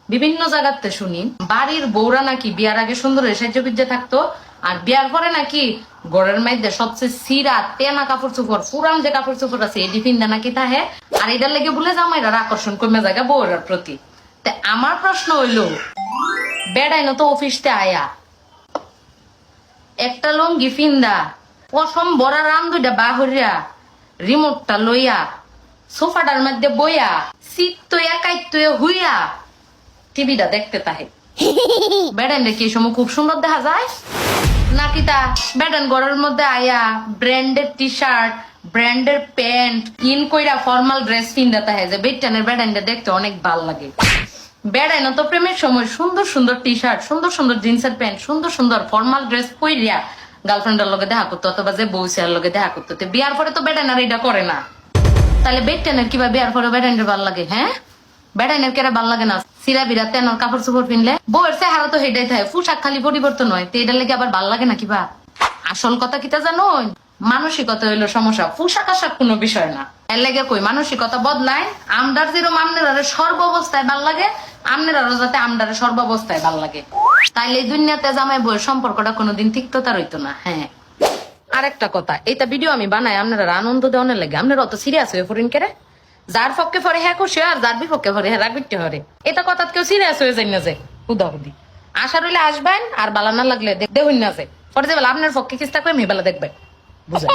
বিভিন্ন জায়গাতে শুনি বাড়ির বউরা নাকি বিয়ার আগে সুন্দর সাহায্য পিজ্জা থাকতো, আর বিয়ার পরে নাকি ঘরের মধ্যে সবচেয়ে সিরা তেনা কাপড় চোপড় পুরান যে কাপড় চোপড় আছে এটি পিন্দা নাকি তাহে, আর এটার লেগে বলে জামাইরার আকর্ষণ কমে জায়গা বউরার প্রতি। তা আমার প্রশ্ন হইল, বেড়াইনো তো অফিসতে আয়া একটা লঙ্গি ফিন্দা পশম বড়া রাম দুইটা বাহরিয়া রিমোটটা লইয়া সোফাটার মধ্যে বইয়া শীত তৈয়া কাইতয়া হুইয়া টিভিটা দেখতে তাহে, বেড়াইনে কি সময় খুব সুন্দর দেখা যায় নাকি তা বেড়ান ঘরের মধ্যে আয়া ব্র্যান্ডের টি শার্ট ব্র্যান্ডের প্যান্ট ইন কইরা ফর্মাল ড্রেস ফিন্দা তাহে যে বেটানের বেড়াইনটা দেখতে অনেক ভাল লাগে। বেড়াইনো তো প্রেমের সময় সুন্দর সুন্দর টি শার্ট সুন্দর সুন্দর জিন্সের প্যান্ট সুন্দর সুন্দর ফর্মাল ড্রেস পইরিয়া গার্লফ্রেন্ডের লগে দেখা করতো অথবা যে বউসিয়ার লগে দেখা করতো। বিয়ার পরে তো বেড়াইনার এটা করে না, তাহলে বেটানের কিবা বিয়ার পরে বেড়াইনের ভাল লাগে? হ্যাঁ, বেড়াইনের কেরা ভাল লাগে না? সিরা বিরা তেনার কাপড় চোপড় পিনলে বউয়ের চেহারা তো হেডাই থাকে, পোশাক খালি পরিবর্তন হয়, তো এটার লেগে আবার ভাল লাগে না কিবা? আসল কথা কিতা জানো, মানসিকতা হইলো সমস্যা, পোশাক আশাক কোনো বিষয় না। এর লেগে কই মানসিকতা বদলায়, আমদার যেরকম আমনেরারে সর্বাবস্থায় ভাল লাগে আমনেরারও যাতে আমদারে সর্বাবস্থায় ভাল লাগে, তাইলে এই দুনিয়াতে জামাই বউয়ের সম্পর্কটা কোনোদিন তিক্ততা রইতো না। হ্যাঁ, আরেকটা কথা, এইটা ভিডিও আমি বানাই আপনারা আনন্দ দেওয়ার লাগে, আপনারা অত সিরিয়াস হয়ে পড়েন কেরে? যার পক্ষে পরে হ্যাঁ খুশি আর যার বিপক্ষে পরে হ্যাঁ রাগবিতে হরে, এটা কথা কেউ সিরিয়াস হয়ে যায় না যে হুদাহুদি। আশা রইলে আসবেন আর বালা না লাগলে দেখুন না যে পরে যে বেলা আপনার পক্ষে কিস্তা করে মেয়ে বেলা দেখবেন বুঝলেন।